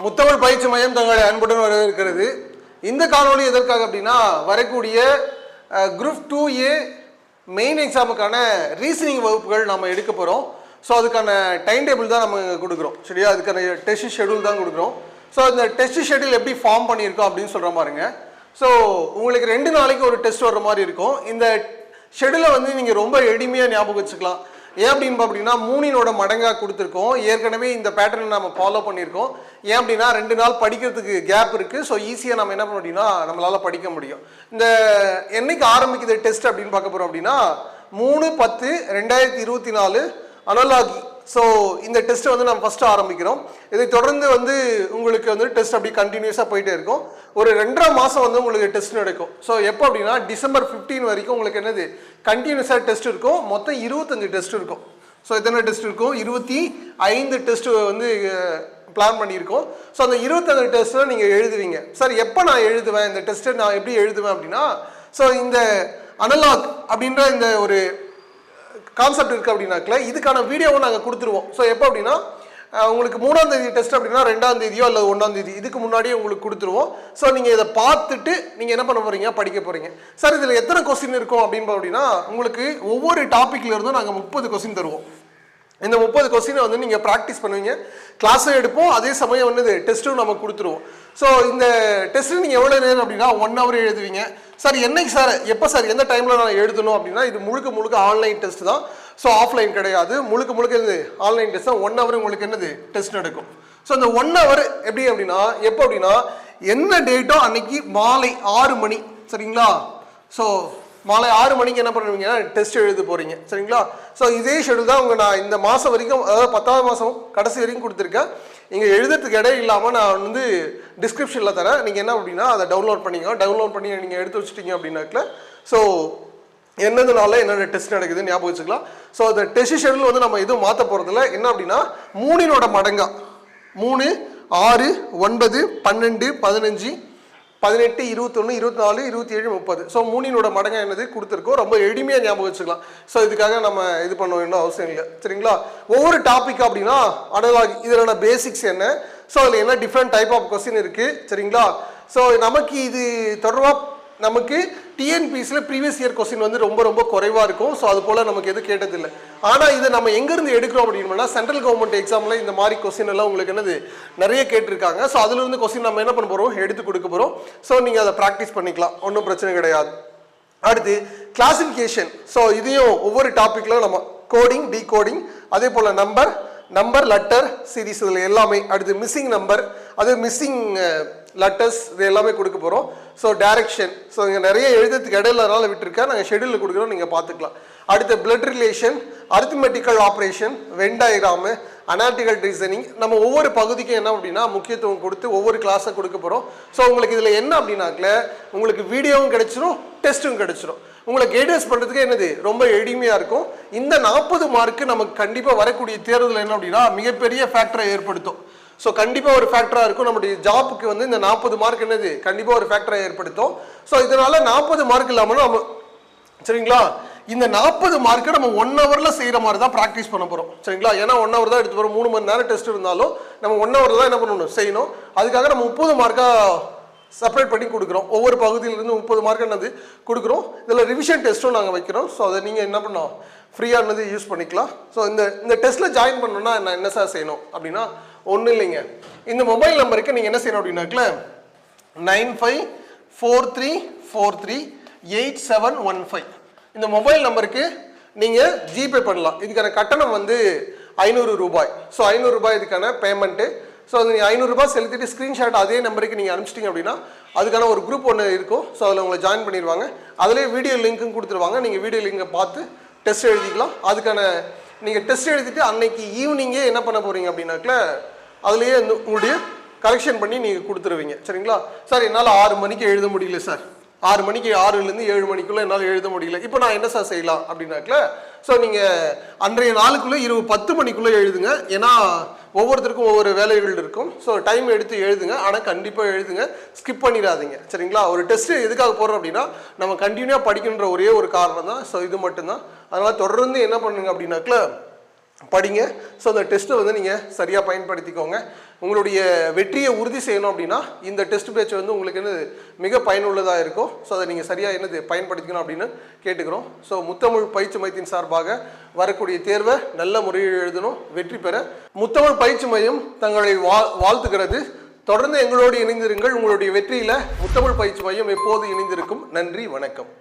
முத்தமிழ் பயிற்சி மையம் தங்களை அன்புடன் வரவேற்கிறது. இந்த காணொலி எதற்காக அப்படின்னா, வரக்கூடிய குரூப் 2A மெயின் எக்ஸாமுக்கான ரீசனிங் வகுப்புகள் நம்ம எடுக்க போகிறோம். ஸோ அதுக்கான டைம் டேபிள் தான் நம்ம கொடுக்குறோம். சரியா, அதுக்கான டெஸ்ட் ஷெடியூல் தான் கொடுக்குறோம். ஸோ அந்த டெஸ்ட் ஷெடியூல் எப்படி ஃபார்ம் பண்ணியிருக்கோம் அப்படின்னு சொல்கிற பாருங்க. ஸோ உங்களுக்கு 2 நாளைக்கு ஒரு டெஸ்ட் வர்ற மாதிரி இருக்கும். இந்த ஷெடியூலை வந்து நீங்கள் ரொம்ப எளிமையாக ஞாபகம் வச்சுக்கலாம். ஏன் அப்படின்னு அப்படின்னா 3 மடங்காக கொடுத்துருக்கோம். ஏற்கனவே இந்த பேட்டர்னை நம்ம ஃபாலோ பண்ணியிருக்கோம். ஏன் அப்படின்னா 2 நாள் படிக்கிறதுக்கு கேப் இருக்குது. ஸோ ஈஸியாக நம்ம என்ன பண்ண முடியும்னா நம்மளால் படிக்க முடியும். இந்த என்னைக்கு ஆரம்பிக்குது டெஸ்ட் அப்படின்னு பார்க்க போகிறோம் அப்படின்னா 3/10/2024 அனலாகி. ஸோ இந்த டெஸ்ட்டை வந்து நம்ம ஃபஸ்ட்டு ஆரம்பிக்கிறோம். இதை தொடர்ந்து வந்து உங்களுக்கு வந்து டெஸ்ட் அப்படி கண்டினியூஸாக போயிட்டே இருக்கும். ஒரு 2.5 மாதம் வந்து உங்களுக்கு டெஸ்ட் நடக்கும். ஸோ எப்போ அப்படின்னா December 15 வரைக்கும் உங்களுக்கு என்னது கண்டினியூஸாக டெஸ்ட் இருக்கும். மொத்தம் 25 டெஸ்ட் இருக்கும். ஸோ எத்தனை டெஸ்ட் இருக்கும்? 25 டெஸ்ட் வந்து பிளான் பண்ணியிருக்கோம். ஸோ அந்த 25 டெஸ்ட்டில் நீங்கள் எழுதுவீங்க. சார் எப்போ நான் எழுதுவேன் இந்த டெஸ்ட்டை, நான் எப்படி எழுதுவேன் அப்படின்னா, ஸோ இந்த அனலாக் அப்படின்ற இந்த ஒரு கான்செப்ட் இருக்குது அப்படின்னாக்கல இதுக்கான வீடியோவும் நாங்கள் கொடுத்துருவோம். ஸோ எப்போ அப்படின்னா உங்களுக்கு 3ஆம் தேதி டெஸ்ட் அப்படின்னா 2ஆம் தேதியோ அல்லது 1ஆம் தேதி இதுக்கு முன்னாடியே உங்களுக்கு கொடுத்துருவோம். ஸோ நீங்கள் இதை பார்த்துட்டு நீங்கள் என்ன பண்ண போகிறீங்க, படிக்க போகிறீங்க. சார் இதில் எத்தனை கொஸ்டின் இருக்கும் அப்படின்னு அப்படின்னா, உங்களுக்கு ஒவ்வொரு டாப்பிக்ல இருந்தும் நாங்கள் 30 கொஸ்டின் தருவோம். இந்த 30 கொஸ்டினை வந்து நீங்கள் ப்ராக்டிஸ் பண்ணுவீங்க. கிளாஸும் எடுப்போம், அதே சமயம் வந்து டெஸ்ட்டும் நம்ம கொடுத்துருவோம். ஸோ இந்த டெஸ்ட்டு நீங்கள் எவ்வளோ நேரம் அப்படின்னா 1 hour எழுதுவீங்க. சார் என்னைக்கு சார், எப்போ சார், எந்த டைமில் நான் எழுதணும் அப்படின்னா, இது முழுக்க ஆன்லைன் டெஸ்ட் தான். ஸோ ஆஃப்லைன் கிடையாது, முழுக்க இது ஆன்லைன் டெஸ்ட் தான். 1 hour உங்களுக்கு என்னது டெஸ்ட் நடக்கும். ஸோ இந்த 1 hour எப்படி அப்படின்னா, எப்போ அப்படின்னா என்ன டேட்டோ அன்னைக்கு மாலை 6 மணி, சரிங்களா? ஸோ மாலை 6 மணிக்கு என்ன பண்ணுவீங்கன்னா டெஸ்ட் எழுத போகிறீங்க, சரிங்களா? ஸோ இதே ஷெடியூல் தான் நான் இந்த மாதம் வரைக்கும், அதாவது 10ஆவது மாதம் கடைசி வரைக்கும் கொடுத்துருக்கேன். இங்கே எழுதுறதுக்கு இடம் இல்லாமல் நான் வந்து டிஸ்கிரிப்ஷனில் தரேன். நீங்கள் என்ன அப்படின்னா அதை டவுன்லோட் பண்ணிக்கோ. டவுன்லோட் பண்ணி நீங்கள் எடுத்து வச்சுட்டீங்க அப்படின்னாக்கல ஸோ என்னதுனால என்னென்ன டெஸ்ட் நடக்குதுன்னு ஞாபகம் வச்சுக்கலாம். ஸோ அந்த டெஸ்ட் ஷெடியூல் வந்து நம்ம எதுவும் மாற்ற போகிறதில்ல. என்ன அப்படின்னா 3 மடங்கா 3, 6, 9, 12, 15, 18, 21, 24, 27, 30. ஸோ 3 மடங்கா என்னது கொடுத்துருக்கோம். ரொம்ப எளிமையாக ஞாபகம் வச்சுக்கலாம். ஸோ இதுக்காக நம்ம இது பண்ண வேண்டிய அவசியம் இல்லை, சரிங்களா? ஒவ்வொரு டாபிக் அப்படின்னா அனலாகி இதில் பேசிக்ஸ் என்ன, ஸோ அதில் என்ன டிஃப்ரெண்ட் டைப் ஆஃப் கொஸ்டின் இருக்குது, சரிங்களா? ஸோ நமக்கு இது தொடர்பாக நமக்கு டிஎன்பிஎஸ்சியில் ப்ரீவியஸ் இயர் கொஸ்டின் வந்து ரொம்ப குறைவாக இருக்கும். ஸோ அது போல் நமக்கு எதுவும் கேட்டதில்லை. ஆனால் இதை நம்ம எங்கேருந்து எடுக்கிறோம் அப்படின்னா, சென்ட்ரல் கவர்மெண்ட் எக்ஸாமில் இந்த மாதிரி கொஸ்டின் எல்லாம் உங்களுக்கு என்னது நிறைய கேட்டிருக்காங்க. ஸோ அதுலேருந்து கொஸ்டின் நம்ம என்ன பண்ண போகிறோம், எடுத்து கொடுக்க போகிறோம். ஸோ நீங்கள் அதை ப்ராக்டிஸ் பண்ணிக்கலாம், ஒன்றும் பிரச்சனை கிடையாது. அடுத்து கிளாசிஃபிகேஷன். ஸோ இதையும் ஒவ்வொரு டாப்பிக்கில் நம்ம கோடிங், டீகோடிங், அதே போல் நம்பர் லெட்டர் சீரீஸ் இதில் எல்லாமே. அடுத்து மிஸ்ஸிங் நம்பர், அது மிஸ்ஸிங் லெட்டர்ஸ், இது எல்லாமே கொடுக்க போகிறோம். ஸோ டைரக்ஷன், ஸோ இங்கே நிறைய எழுதுறதுக்கு இடையிலனால விட்டுருக்கேன், நாங்கள் ஷெடியூலில் கொடுக்குறோம், நீங்கள் பார்த்துக்கலாம். அடுத்து blood relation, arithmetical operation, when diagram, analytical reasoning. நம்ம ஒவ்வொரு பகுதிக்கும் என்ன அப்படின்னா முக்கியத்துவம் கொடுத்து ஒவ்வொரு கிளாஸை கொடுக்க போகிறோம். ஸோ உங்களுக்கு இதில் என்ன அப்படின்னாக்கல உங்களுக்கு வீடியோவும் கிடைச்சிரும், டெஸ்ட்டும் கிடைச்சிரும். உங்களை கைடன்ஸ் பண்ணுறதுக்கு என்னது ரொம்ப எளிமையாக இருக்கும். இந்த 40 மார்க்கு நமக்கு கண்டிப்பாக வரக்கூடிய தேர்தல் என்ன அப்படின்னா மிகப்பெரிய ஃபேக்டரை ஏற்படுத்தும். ஸோ கண்டிப்பாக ஒரு ஃபேக்டராக இருக்கும். நம்முடைய ஜாப்புக்கு வந்து இந்த 40 மார்க் என்னது கண்டிப்பாக ஒரு ஃபேக்டரை ஏற்படுத்தும். ஸோ இதனால 40 மார்க் இல்லாமல் நம்ம, சரிங்களா, இந்த 40 மார்க்கை நம்ம 1 hourல செய்கிற மாதிரி தான் ப்ராக்டிஸ் பண்ண போகிறோம், சரிங்களா? ஏன்னா 1 hour தான் எடுத்து போகிறோம். 3 மணி நேரம் டெஸ்ட் இருந்தாலும் நம்ம 1 hour தான் என்ன பண்ணணும், செய்யணும். அதுக்காக நம்ம 30 மார்க்காக செப்பரேட் பண்ணி கொடுக்குறோம். ஒவ்வொரு பகுதியிலிருந்து 30 மார்க் என்னது கொடுக்குறோம். இதில் ரிவிஷன் டெஸ்ட்டும் நாங்கள் வைக்கிறோம். ஸோ அதை நீங்கள் என்ன பண்ணோம், ஃப்ரீயானது யூஸ் பண்ணிக்கலாம். ஸோ இந்த டெஸ்ட்டில் ஜாயின் பண்ணணும்னா நான் என்ன சார் செய்யணும் அப்படின்னா, ஒன்றும் இல்லைங்க. இந்த மொபைல் நம்பருக்கு நீங்கள் என்ன செய்யணும் அப்படின்னாக்கல 9543438715 இந்த மொபைல் நம்பருக்கு நீங்கள் ஜிபே பண்ணலாம். இதுக்கான கட்டணம் வந்து 500 ரூபாய். ஸோ 500 ரூபாய் இதுக்கான பேமெண்ட்டு. ஸோ அது நீங்கள் 500 ரூபாய் செலுத்திட்டு ஸ்க்ரீன்ஷாட் அதே நம்பருக்கு நீங்கள் அனுப்பிச்சிட்டிங்க அப்படின்னா அதுக்கான ஒரு குரூப் ஒன்று இருக்கும். ஸோ அதில் உங்களை ஜாயின் பண்ணிடுவாங்க. அதிலே வீடியோ லிங்க்கும் கொடுத்துருவாங்க. நீங்கள் வீடியோ லிங்கை பார்த்து டெஸ்ட் எழுதிக்கலாம். அதுக்கான நீங்கள் டெஸ்ட் எழுதிட்டு அன்னைக்கு ஈவினிங்கே என்ன பண்ண போகிறீங்க அப்படின்னாக்கல அதுலேயே உங்களுடைய கரெக்ஷன் பண்ணி நீங்கள் கொடுத்துருவீங்க, சரிங்களா? சார் என்னால் 6 மணிக்கு எழுத முடியல சார், 6 மணிக்கு 6லேருந்து 7 மணிக்குள்ளே என்னால் எழுத முடியல, இப்போ நான் என்ன சார் செய்யலாம் அப்படின்னாக்கல, ஸோ நீங்கள் அன்றைய நாளுக்குள்ளே இரவு 10 மணிக்குள்ளே எழுதுங்க. ஏன்னா ஒவ்வொருத்தருக்கும் ஒவ்வொரு வேலைகள் இருக்கும். ஸோ டைம் எடுத்து எழுதுங்க, ஆனால் கண்டிப்பாக எழுதுங்க, ஸ்கிப் பண்ணிடாதீங்க, சரிங்களா? ஒரு டெஸ்ட்டு எதுக்காக போடுறோம் அப்படின்னா நம்ம கண்டினியூவாக படிக்கின்ற ஒரே ஒரு காரணம் தான். ஸோ இது மட்டும்தான். அதனால் தொடர்ந்து என்ன பண்ணுங்க அப்படின்னாக்கல படிங்க. ஸோ அந்த டெஸ்ட்டை வந்து நீங்கள் சரியாக பயன்படுத்திக்கோங்க. உங்களுடைய வெற்றியை உறுதி செய்யணும் அப்படின்னா இந்த டெஸ்ட் பேட்ச் வந்து உங்களுக்கு என்னது மிக பயனுள்ளதாக இருக்கும். ஸோ அதை நீங்கள் சரியாக என்னது பயன்படுத்திக்கணும் அப்படின்னு கேட்டுக்கிறோம். ஸோ முத்தமிழ் பயிற்சி மையத்தின் சார்பாக வரக்கூடிய தேர்வை நல்ல முறையில் எழுதணும், வெற்றி பெற முத்தமிழ் பயிற்சி மையம் தங்களை வாழ்த்துகிறது. தொடர்ந்து எங்களோடு இணைந்திருங்கள். உங்களுடைய வெற்றியில் முத்தமிழ் பயிற்சி மையம் எப்போது இணைந்திருக்கும். நன்றி, வணக்கம்.